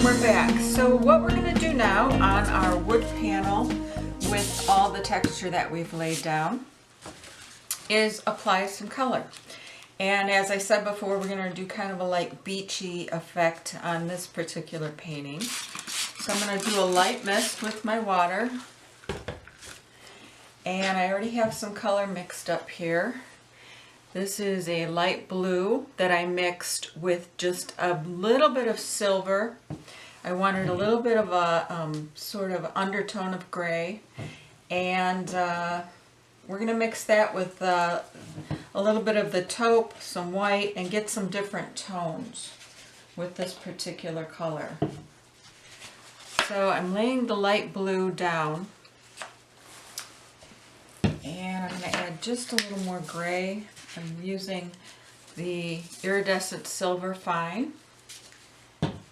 we're back. So what we're going to do now on our wood panel with all the texture that we've laid down is apply some color. And as I said before, we're going to do kind of a like beachy effect on this particular painting. So I'm going to do a light mist with my water. And I already have some color mixed up here. This is a light blue that I mixed with just a little bit of silver. I wanted a little bit of a sort of undertone of gray. And we're going to mix that with a little bit of the taupe, some white, and get some different tones with this particular color. So I'm laying the light blue down. And I'm going to add just a little more gray. I'm using the iridescent silver fine.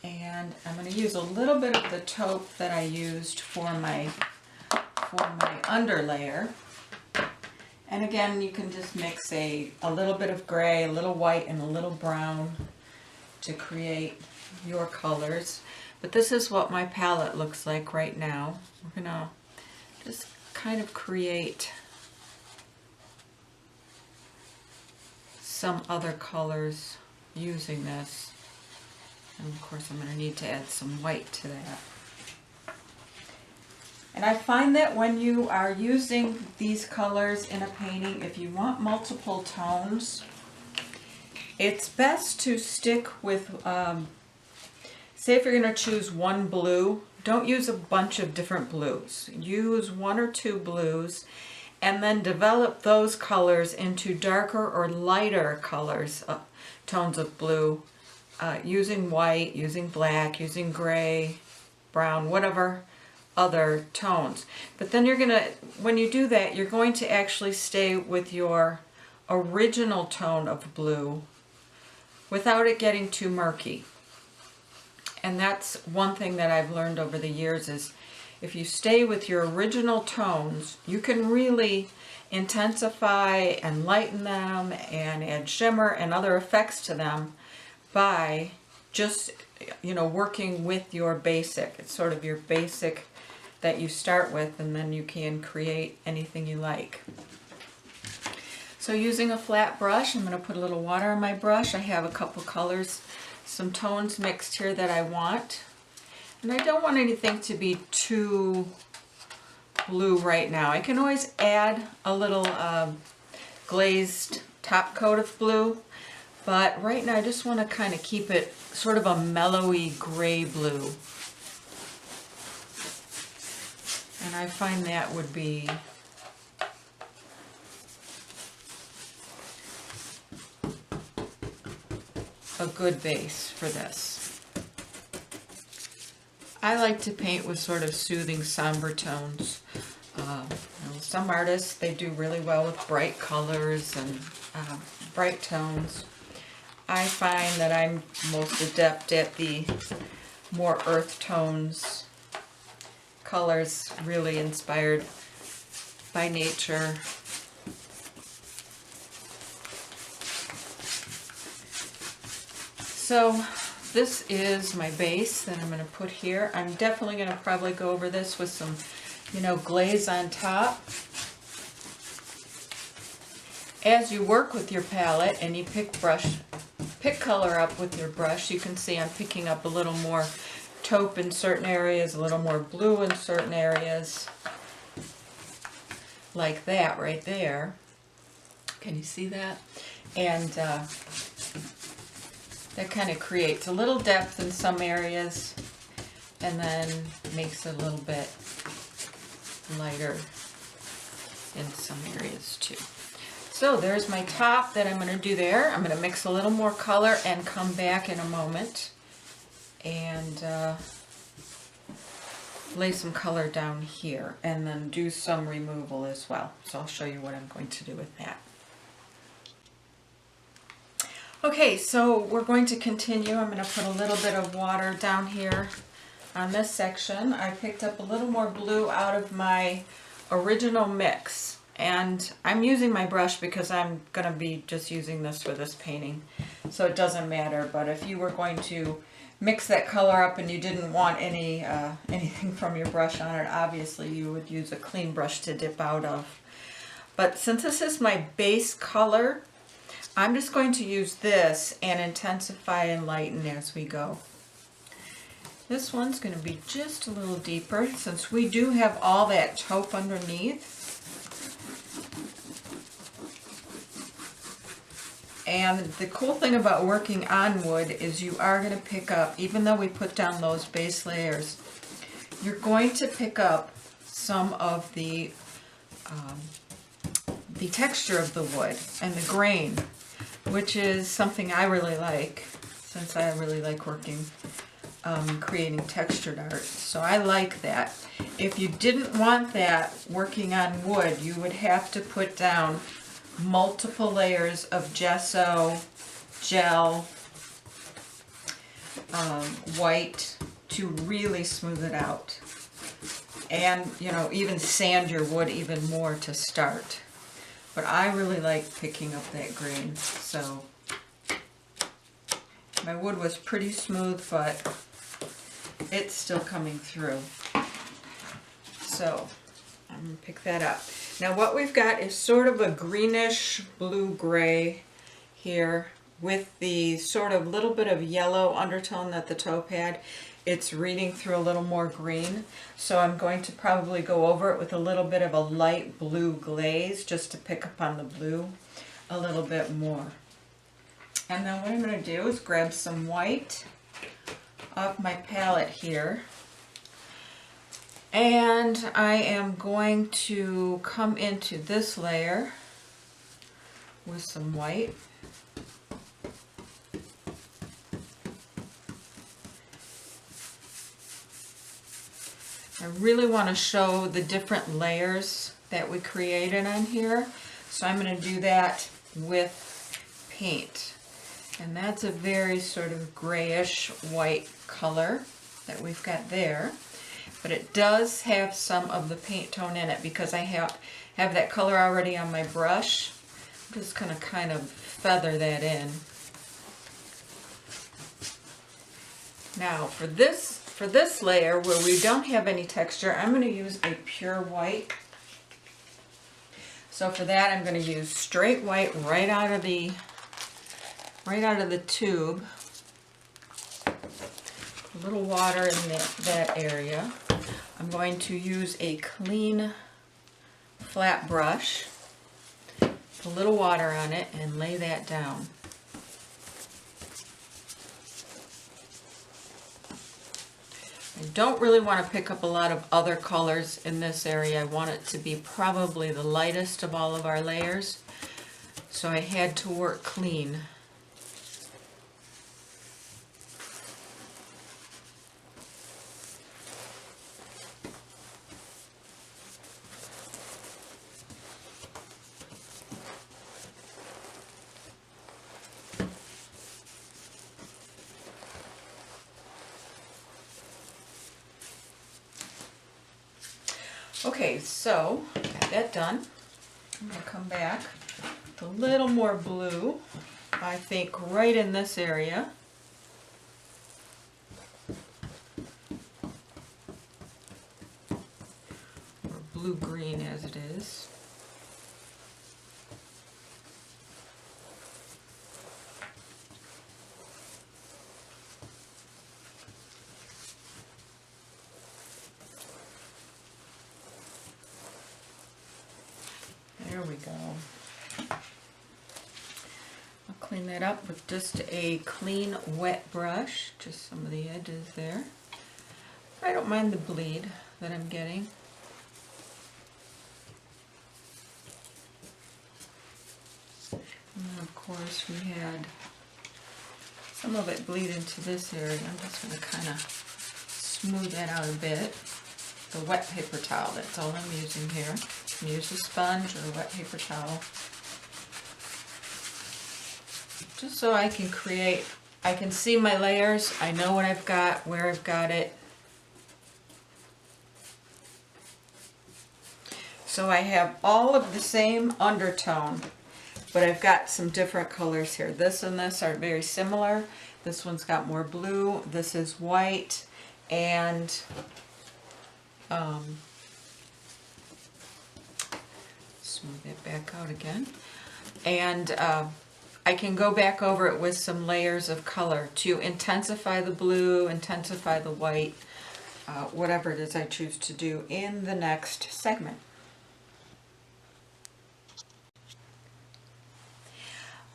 And I'm going to use a little bit of the taupe that I used for my underlayer. And again, you can just mix a little bit of gray, a little white, and a little brown to create your colors. But this is what my palette looks like right now. We're going to just kind of create some other colors using this. And of course I'm going to need to add some white to that. And I find that when you are using these colors in a painting, if you want multiple tones, it's best to stick with, say if you're going to choose one blue, don't use a bunch of different blues. Use one or two blues and then develop those colors into darker or lighter colors, tones of blue, using white, using black, using gray, brown, whatever other tones. But then you're going to, when you do that, you're going to actually stay with your original tone of blue without it getting too murky. And that's one thing that I've learned over the years is if you stay with your original tones, you can really intensify and lighten them and add shimmer and other effects to them by just, you know, working with your basic. It's sort of your basic that you start with, and then you can create anything you like. So using a flat brush, I'm going to put a little water on my brush. I have a couple colors, some tones mixed here that I want. And I don't want anything to be too blue right now. I can always add a little glazed top coat of blue, but right now I just want to kind of keep it sort of a mellowy gray blue. And I find that would be a good base for this. I like to paint with sort of soothing, somber tones. You know, some artists, they do really well with bright colors and bright tones. I find that I'm most adept at the more earth tones, colors really inspired by nature. So this is my base that I'm going to put here. I'm definitely going to probably go over this with some, you know, glaze on top. As you work with your palette and you pick color up with your brush, you can see I'm picking up a little more taupe in certain areas, a little more blue in certain areas, like that right there. Can you see that? And that kind of creates a little depth in some areas and then makes it a little bit lighter in some areas too. So there's my top that I'm going to do there. I'm going to mix a little more color and come back in a moment and lay some color down here and then do some removal as well. So I'll show you what I'm going to do with that. Okay, so we're going to continue. I'm going to put a little bit of water down here on this section. I picked up a little more blue out of my original mix, and I'm using my brush because I'm going to be just using this for this painting, so it doesn't matter. But if you were going to mix that color up and you didn't want anything from your brush on it, obviously you would use a clean brush to dip out of. But since this is my base color, I'm just going to use this and intensify and lighten as we go. This one's going to be just a little deeper since we do have all that taupe underneath. And the cool thing about working on wood is you are going to pick up, even though we put down those base layers, you're going to pick up some of the texture of the wood and the grain, which is something I really like, since I really like working, creating textured art. So I like that. If you didn't want that working on wood, you would have to put down multiple layers of gesso, gel, white to really smooth it out. And, you know, even sand your wood even more to start. But I really like picking up that grain. So my wood was pretty smooth, but it's still coming through. So I'm going to pick that up. Now what we've got is sort of a greenish blue-gray here with the sort of little bit of yellow undertone that the taupe had. It's reading through a little more green, so I'm going to probably go over it with a little bit of a light blue glaze just to pick up on the blue a little bit more. And then what I'm going to do is grab some white off my palette here. And I am going to come into this layer with some white. I really want to show the different layers that we created on here. So I'm going to do that with paint. And that's a very sort of grayish white color that we've got there. But it does have some of the paint tone in it because I have that color already on my brush. I'm just going to kind of feather that in. Now for this layer where we don't have any texture, I'm going to use a pure white. So for that I'm going to use straight white right out of the tube. A little water in that area. I'm going to use a clean flat brush, put a little water on it, and lay that down. I don't really want to pick up a lot of other colors in this area. I want it to be probably the lightest of all of our layers, so I had to work clean. Okay, so got that done. I'm going to come back with a little more blue, I think right in this area. Or blue-green as it is. There we go. I'll clean that up with just a clean wet brush, just some of the edges there. I don't mind the bleed that I'm getting. And then of course we had some of it bleed into this area. I'm just going to kind of smooth that out a bit. The wet paper towel, that's all I'm using here. You can use a sponge or a wet paper towel. Just so I can create, I can see my layers, I know what I've got, where I've got it. So I have all of the same undertone, but I've got some different colors here. This and this are very similar, This one's got more blue. This is white, and smooth it back out again. And I can go back over it with some layers of color to intensify the blue, intensify the white, whatever it is I choose to do in the next segment.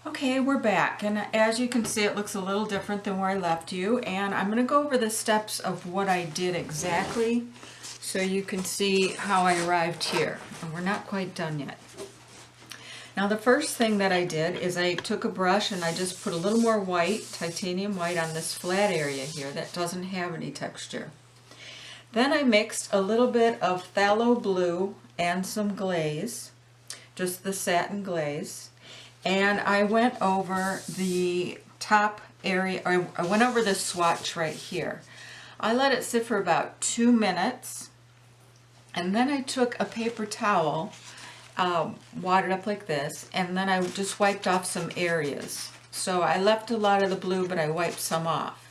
Okay, we're back, and as you can see, it looks a little different than where I left you, and I'm going to go over the steps of what I did exactly so you can see how I arrived here. And we're not quite done yet. Now the first thing that I did is I took a brush and I just put a little more white, titanium white, on this flat area here that doesn't have any texture. Then I mixed a little bit of phthalo blue and some glaze, just the satin glaze. And I went over the top area, or I went over this swatch right here. I let it sit for about 2 minutes, and then I took a paper towel, watered up like this, and then I just wiped off some areas. So I left a lot of the blue, but I wiped some off.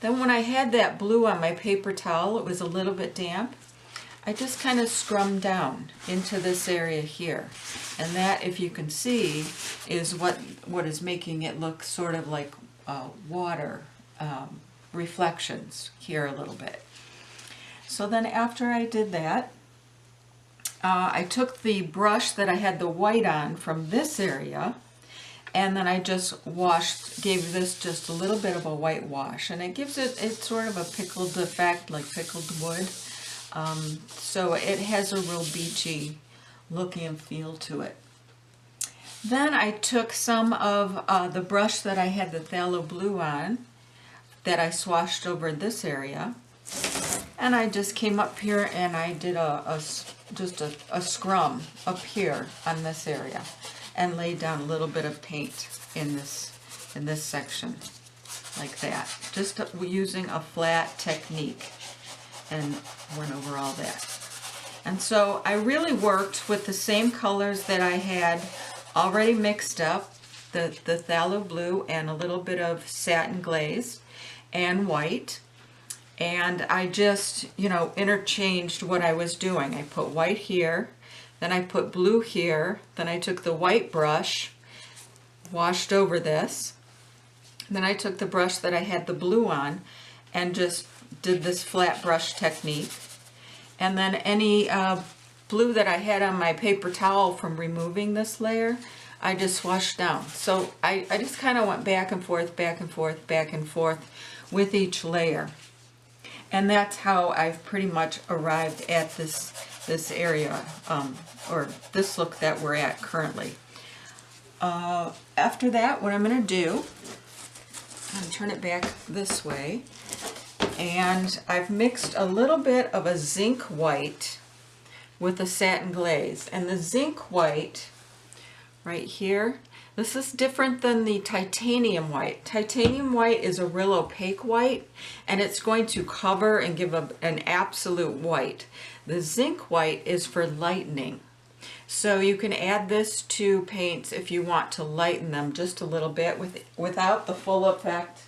Then when I had that blue on my paper towel, it was a little bit damp, I just kind of scrummed down into this area here. And that, if you can see, is what is making it look sort of like water reflections here a little bit. So then after I did that, I took the brush that I had the white on from this area, and then I just gave this just a little bit of a white wash, and it gives it's sort of a pickled effect, like pickled wood. So it has a real beachy look and feel to it. Then I took some of the brush that I had the phthalo blue on, that I swashed over this area, and I just came up here and I did just a scrum up here on this area, and laid down a little bit of paint in this section, like that, just using a flat technique, and went over all that. And so I really worked with the same colors that I had already mixed up, the phthalo blue and a little bit of satin glaze and white. And I just, interchanged what I was doing. I put white here, then I put blue here, then I took the white brush, washed over this, then I took the brush that I had the blue on and just did this flat brush technique. And then any blue that I had on my paper towel from removing this layer, I just swashed down. So I just kind of went back and forth, back and forth, back and forth with each layer. And that's how I've pretty much arrived at this area, or this look that we're at currently. After that, what I'm going to do, I'm going to turn it back this way, and I've mixed a little bit of a zinc white with a satin glaze. And the zinc white right here, this is different than the titanium white. Titanium white is a real opaque white, and it's going to cover and give an absolute white. The zinc white is for lightening. So you can add this to paints if you want to lighten them just a little bit without the full effect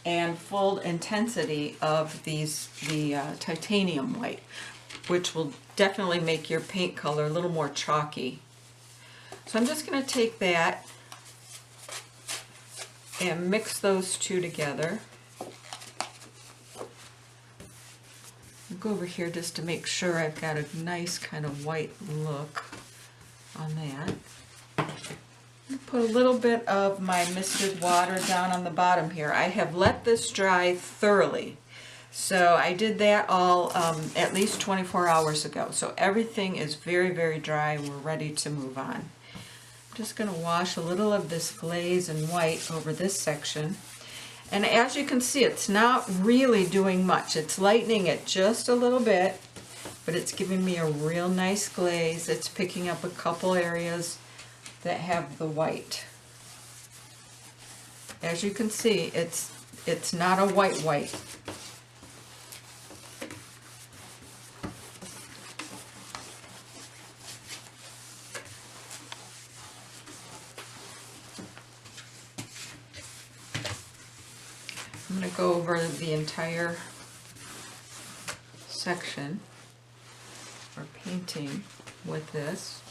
and full intensity of the titanium white, which will definitely make your paint color a little more chalky. So I'm just going to take that and mix those two together. I'll go over here just to make sure I've got a nice kind of white look on that. Put a little bit of my misted water down on the bottom here. I have let this dry thoroughly. So I did that all at least 24 hours ago. So everything is very, very dry and we're ready to move on. I'm just going to wash a little of this glaze and white over this section. And as you can see, it's not really doing much. It's lightening it just a little bit, but it's giving me a real nice glaze. It's picking up a couple areas that have the white. As you can see, it's not a white. I'm going to go over the entire section or painting with this.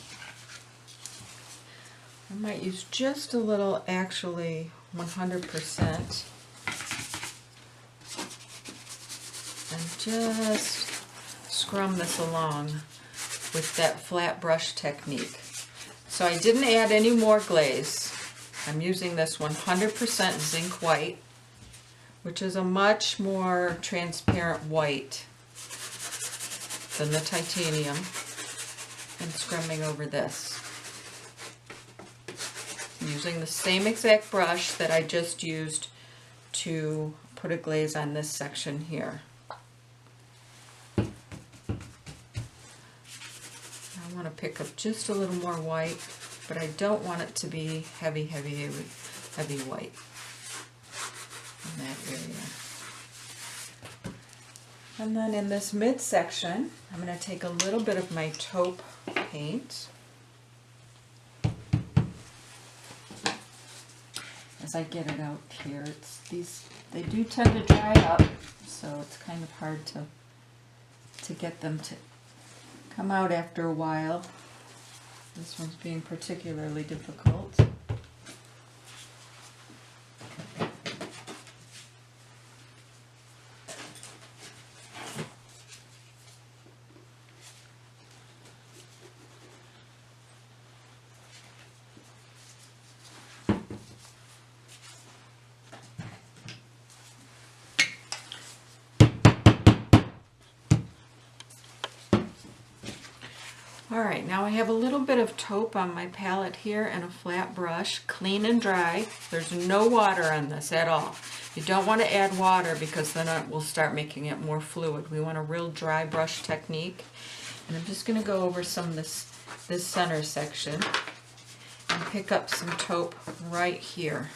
I might use just a little, actually 100%, and just scrum this along with that flat brush technique. So I didn't add any more glaze. I'm using this 100% zinc white, which is a much more transparent white than the titanium, and scrumming over this. I'm using the same exact brush that I just used to put a glaze on this section here. I want to pick up just a little more white, but I don't want it to be heavy, heavy, heavy, heavy white in that area. And then in this midsection, I'm going to take a little bit of my taupe paint. As I get it out here, they do tend to dry up, so it's kind of hard to get them to come out after a while. This one's being particularly difficult. Alright, now I have a little bit of taupe on my palette here and a flat brush, clean and dry. There's no water on this at all. You don't want to add water because then it will start making it more fluid. We want a real dry brush technique. And I'm just going to go over some of this center section and pick up some taupe right here.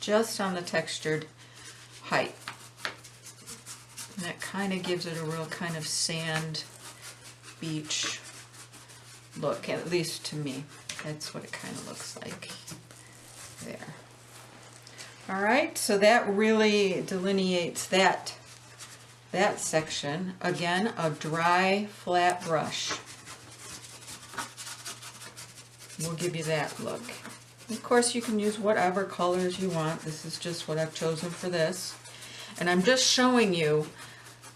Just on the textured height. And that kind of gives it a real kind of sand beach look, at least to me. That's what it kind of looks like there. Alright, so that really delineates that section. Again, a dry, flat brush will give you that look. Of course, you can use whatever colors you want. This is just what I've chosen for this. And I'm just showing you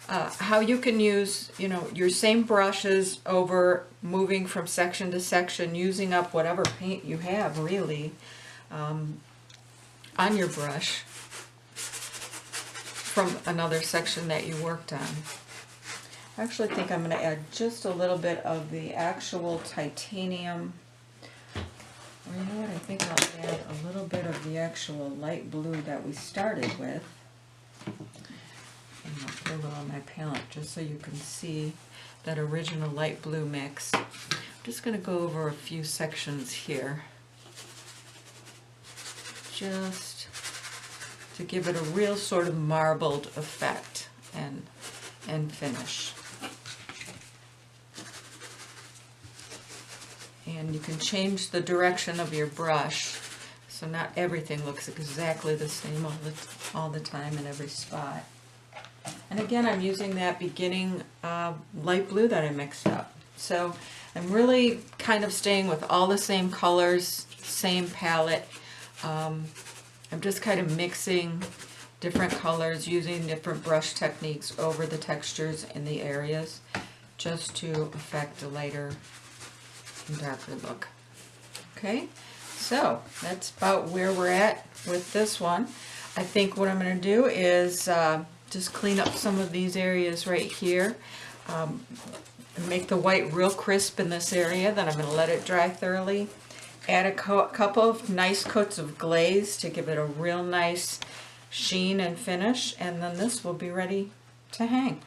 how you can use, your same brushes over moving from section to section, using up whatever paint you have, really, on your brush from another section that you worked on. I actually think I'm going to add just a little bit of the actual titanium. Or you know what, I think I'll add a little bit of the actual light blue that we started with. And I'll put a little on my palette just so you can see that original light blue mix. I'm just going to go over a few sections here, just to give it a real sort of marbled effect and finish. And you can change the direction of your brush so not everything looks exactly the same all the time in every spot. And again, I'm using that beginning light blue that I mixed up. So I'm really kind of staying with all the same colors, same palette. I'm just kind of mixing different colors, using different brush techniques over the textures in the areas, just to affect a lighter and darker look. Okay, so that's about where we're at with this one. I think what I'm going to do is just clean up some of these areas right here, and make the white real crisp in this area. Then I'm going to let it dry thoroughly. Add a couple of nice coats of glaze to give it a real nice sheen and finish, and then this will be ready to hang.